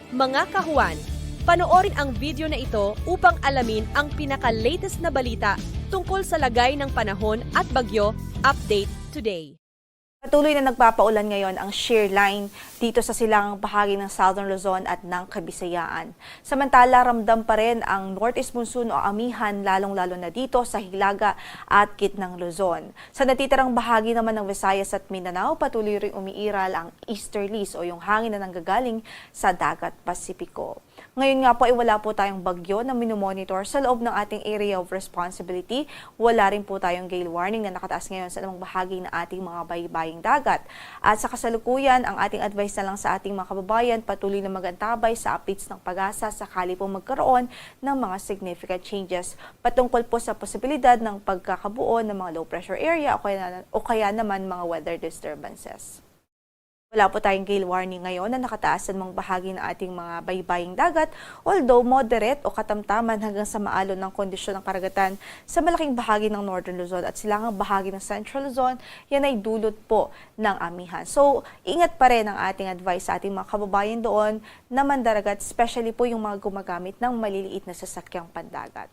Mga kahuan, panoorin ang video na ito upang alamin ang pinaka-latest na balita tungkol sa lagay ng panahon at bagyo. Update today. Patuloy na nagpapaulan ngayon ang shear line dito sa silangang bahagi ng Southern Luzon at ng Kabisayaan. Samantala, ramdam pa rin ang northeast monsoon o amihan lalong-lalo na dito sa Hilaga at Gitnang Luzon. Sa natitirang bahagi naman ng Visayas at Mindanao, patuloy rin umiiral ang easterlies o yung hangin na nanggagaling sa dagat Pasipiko. Ngayon nga po ay wala po tayong bagyo na minomonitor sa loob ng ating area of responsibility. Wala rin po tayong gale warning na nakataas ngayon sa anumang bahagi ng ating mga baybaying dagat. At sa kasalukuyan, ang ating advice na lang sa ating mga kababayan, patuloy na magantabay sa updates ng pag-asa sakali po magkaroon ng mga significant changes patungkol po sa posibilidad ng pagkakabuo ng mga low pressure area o kaya naman mga weather disturbances. Wala po tayong gale warning ngayon na nakataas sa mga bahagi ng ating mga baybaying dagat, although moderate o katamtaman hanggang sa maalon ng kondisyon ng karagatan sa malaking bahagi ng Northern Luzon at silangang bahagi ng Central Luzon, yan ay dulot po ng amihan. So, ingat pa rin ang ating advice sa ating mga kababayan doon na mandaragat, especially po yung mga gumagamit ng maliliit na sasakyang pandagat.